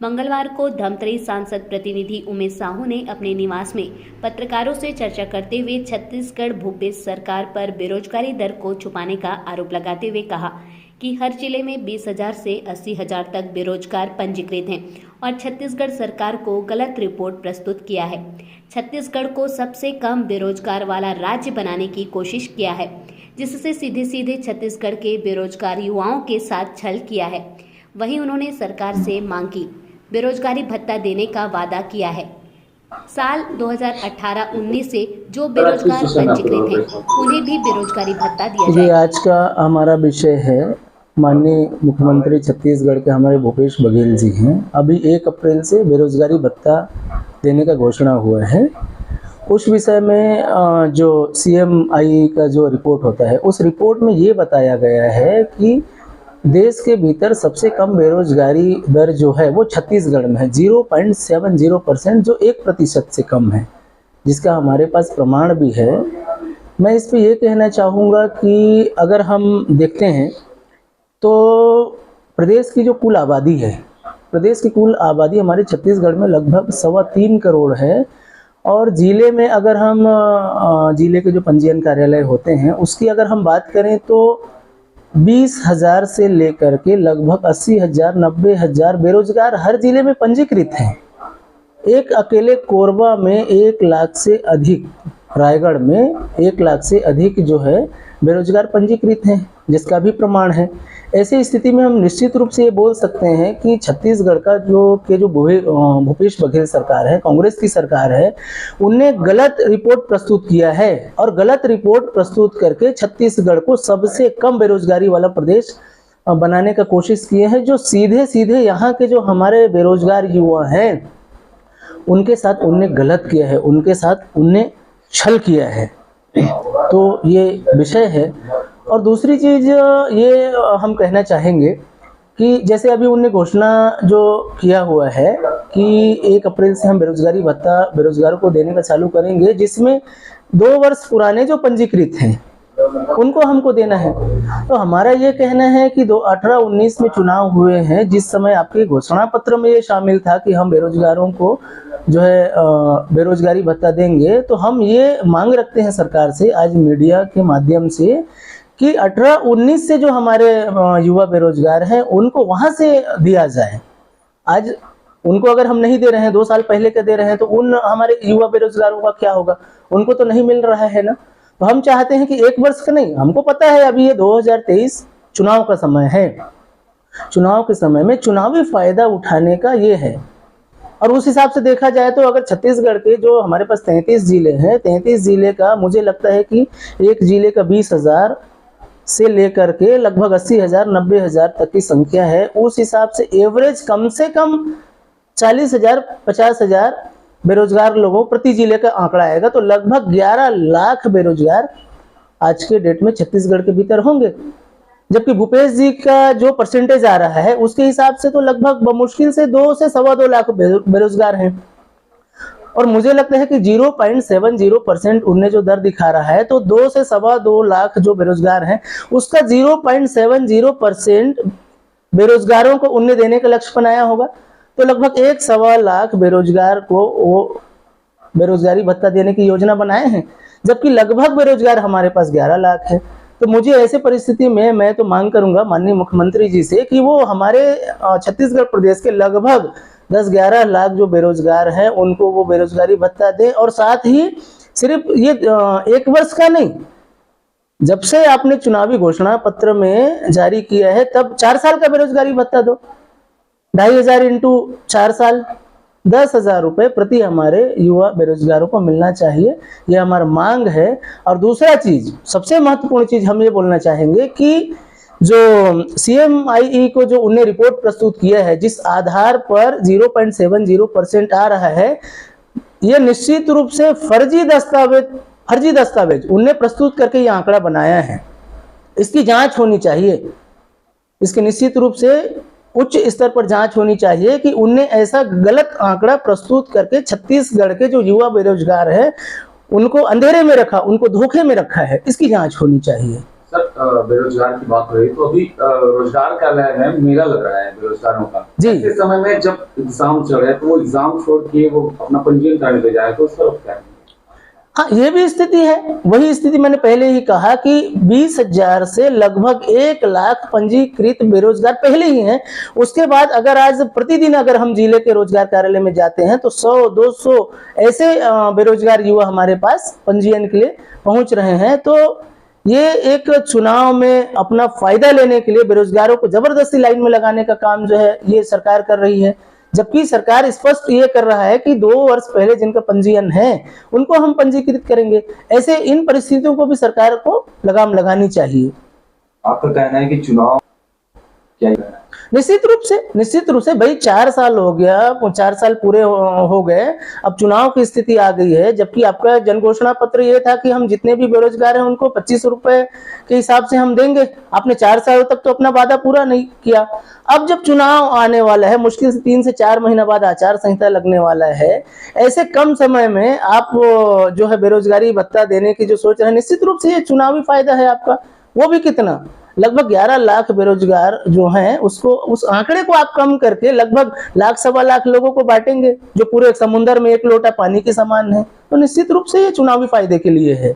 मंगलवार को धमतरी सांसद प्रतिनिधि उमेश साहू ने अपने निवास में पत्रकारों से चर्चा करते हुए छत्तीसगढ़ भूपेश सरकार पर बेरोजगारी दर को छुपाने का आरोप लगाते हुए कहा कि हर जिले में 20,000 से 80,000 तक बेरोजगार पंजीकृत हैं और छत्तीसगढ़ सरकार को गलत रिपोर्ट प्रस्तुत किया है। छत्तीसगढ़ को सबसे कम बेरोजगार वाला राज्य बनाने की कोशिश किया है, जिससे सीधे सीधे छत्तीसगढ़ के बेरोजगार युवाओं के साथ छल किया है। वहीं उन्होंने सरकार से मांग की बेरोजगारी भत्ता देने का वादा किया है। साल 2018-19 से जो बेरोजगार पंजीकृत हैं उन्हें भी बेरोजगारी भत्ता दिया जाए। आज का हमारा विषय है, माननीय मुख्यमंत्री छत्तीसगढ़ के हमारे भूपेश बघेल जी हैं। अभी 1 अप्रैल से बेरोजगारी भत्ता देने का घोषणा हुआ है। उस विषय में जो CMI का जो रिपोर्ट होता है, उस रिपोर्ट में ये बताया गया है कि देश के भीतर सबसे कम बेरोजगारी दर जो है वो छत्तीसगढ़ में है, 0.70%, जो 1% से कम है, जिसका हमारे पास प्रमाण भी है। मैं इस पे ये कहना चाहूँगा कि अगर हम देखते हैं तो प्रदेश की जो कुल आबादी है, प्रदेश की कुल आबादी हमारे छत्तीसगढ़ में लगभग 3.25 करोड़ है। और ज़िले में अगर हम ज़िले के जो पंजीयन कार्यालय होते हैं उसकी अगर हम बात करें तो 20,000 से लेकर के लगभग 80,000 90,000 बेरोजगार हर जिले में पंजीकृत हैं। एक अकेले कोरबा में 1 लाख से अधिक, रायगढ़ में 1 लाख से अधिक जो है बेरोजगार पंजीकृत हैं, जिसका भी प्रमाण है। ऐसी स्थिति में हम निश्चित रूप से ये बोल सकते हैं कि छत्तीसगढ़ का जो भूपेश बघेल सरकार है, कांग्रेस की सरकार है, उनने गलत रिपोर्ट प्रस्तुत किया है और गलत रिपोर्ट प्रस्तुत करके छत्तीसगढ़ को सबसे कम बेरोजगारी वाला प्रदेश बनाने का कोशिश किए हैं। जो सीधे सीधे यहाँ के जो हमारे बेरोजगार युवा हैं उनके साथ उनने गलत किया है, उनके साथ उनने छल किया है। तो ये विषय है। और दूसरी चीज़ ये हम कहना चाहेंगे कि जैसे अभी उनने घोषणा जो किया हुआ है कि 1 अप्रैल से हम बेरोजगारी भत्ता बेरोजगारों को देने का चालू करेंगे, जिसमें 2 वर्ष पुराने जो पंजीकृत हैं उनको हमको देना है। तो हमारा ये कहना है कि 2018-19 में चुनाव हुए हैं, जिस समय आपके घोषणा पत्र में ये शामिल था कि हम बेरोजगारों को जो है बेरोजगारी भत्ता देंगे, तो हम ये मांग रखते हैं सरकार से आज मीडिया के माध्यम से कि 18-19 से जो हमारे युवा बेरोजगार हैं उनको वहां से दिया जाए। आज उनको अगर हम नहीं दे रहे हैं, 2 साल पहले के दे रहे हैं, तो उन हमारे युवा बेरोजगारों का क्या होगा? उनको तो नहीं मिल रहा है ना। तो हम चाहते हैं कि 1 वर्ष का नहीं, हमको पता है अभी ये 2023 चुनाव का समय है, चुनाव के समय में चुनावी फायदा उठाने का ये है। और उस हिसाब से देखा जाए तो अगर छत्तीसगढ़ के जो हमारे पास 33 जिले हैं, 33 जिले का मुझे लगता है कि एक जिले का 20,000 से लेकर के लगभग 80,000 90,000 तक की संख्या है। उस हिसाब से एवरेज कम से कम 40,000 50,000 बेरोजगार लोगों प्रति जिले का आंकड़ा आएगा। तो लगभग 11 लाख बेरोजगार आज के डेट में छत्तीसगढ़ के भीतर होंगे। जबकि भूपेश जी का जो परसेंटेज आ रहा है उसके हिसाब से तो लगभग बमुश्किल से 2 से 2.25 लाख बेरोजगार हैं। और मुझे लगता है कि 0.70% उनने जो दर दिखा रहा है, तो 2 से 2.25 लाख जो बेरोजगार हैं उसका 0.70% बेरोजगारों को उनने देने का लक्ष्य बनाया होगा। तो लगभग 1.25 लाख बेरोजगार को वो बेरोजगारी भत्ता देने की योजना बनाए हैं, जबकि लगभग बेरोजगार हमारे पास 11 लाख है। तो मुझे ऐसे परिस्थिति में मैं तो मांग करूंगा माननीय मुख्यमंत्री जी से कि वो हमारे छत्तीसगढ़ प्रदेश के लगभग 10-11 लाख जो बेरोजगार हैं उनको वो बेरोजगारी भत्ता दें। और साथ ही सिर्फ ये 1 वर्ष का नहीं, जब से आपने चुनावी घोषणा पत्र में जारी किया है तब 4 साल का बेरोजगारी भत्ता दो। 2,500 इंटू 4 साल 10,000 रुपये प्रति हमारे युवा बेरोजगारों को मिलना चाहिए, ये हमारा मांग है। और दूसरा चीज, सबसे महत्वपूर्ण चीज हम ये बोलना चाहेंगे कि जो CMI को जो उन्हें रिपोर्ट प्रस्तुत किया है, जिस आधार पर 0.70% आ रहा है, यह निश्चित रूप से फर्जी दस्तावेज उन्हें प्रस्तुत करके ये आंकड़ा बनाया है। इसकी जांच होनी चाहिए, इसके निश्चित रूप से उच्च स्तर पर जांच होनी चाहिए कि उनने ऐसा गलत आंकड़ा प्रस्तुत करके छत्तीसगढ़ के जो युवा बेरोजगार है उनको अंधेरे में रखा, उनको धोखे में रखा है। इसकी जांच होनी चाहिए। बेरोजगार की बात हो रही, तो अभी रोजगार कार्यालय में मेला लग रहा है बेरोजगारों का जी। इस समय में जब एग्जाम चल रहे हैं तो वो एग्जाम छोड़ के वो अपना पंजीयन कराने पे जाए, तो उस तरफ क्या है? हाँ, ये भी स्थिति है। वही स्थिति मैंने पहले ही कहा कि 20,000 से लगभग 1 लाख पंजीकृत बेरोजगार पहले ही हैं। उसके बाद अगर आज प्रतिदिन अगर हम जिले के रोजगार कार्यालय में जाते हैं तो 100-200 ऐसे बेरोजगार युवा हमारे पास पंजीयन के लिए पहुंच रहे हैं। तो ये एक चुनाव में अपना फायदा लेने के लिए बेरोजगारों को जबरदस्ती लाइन में लगाने का काम जो है ये सरकार कर रही है, जबकि सरकार स्पष्ट ये कर रहा है कि 2 वर्ष पहले जिनका पंजीयन है उनको हम पंजीकृत करेंगे। ऐसे इन परिस्थितियों को भी सरकार को लगाम लगानी चाहिए। आपका कहना है कि चुनाव क्या है? निश्चित रूप से भाई 4 साल हो गया, 4 साल पूरे हो गए, अब चुनाव की स्थिति आ गई है। जबकि आपका जनघोषणा पत्र ये था कि हम जितने भी बेरोजगार हैं उनको 25 रुपए के हिसाब से हम देंगे। आपने 4 साल तक तो अपना वादा पूरा नहीं किया। अब जब चुनाव आने वाला है, मुश्किल से 3 से 4 महीना बाद आचार संहिता लगने वाला है, ऐसे कम समय में आप जो है बेरोजगारी भत्ता देने की जो सोच रहे हैं, निश्चित रूप से ये चुनावी फायदा है आपका। वो भी कितना, लगभग 11 लाख बेरोजगार जो हैं उसको, उस आंकड़े को आप कम करके लगभग 1-1.25 लाख लोगों को बांटेंगे, जो पूरे समुद्र में एक लोटा पानी के समान है। तो निश्चित रूप से ये चुनावी फायदे के लिए है।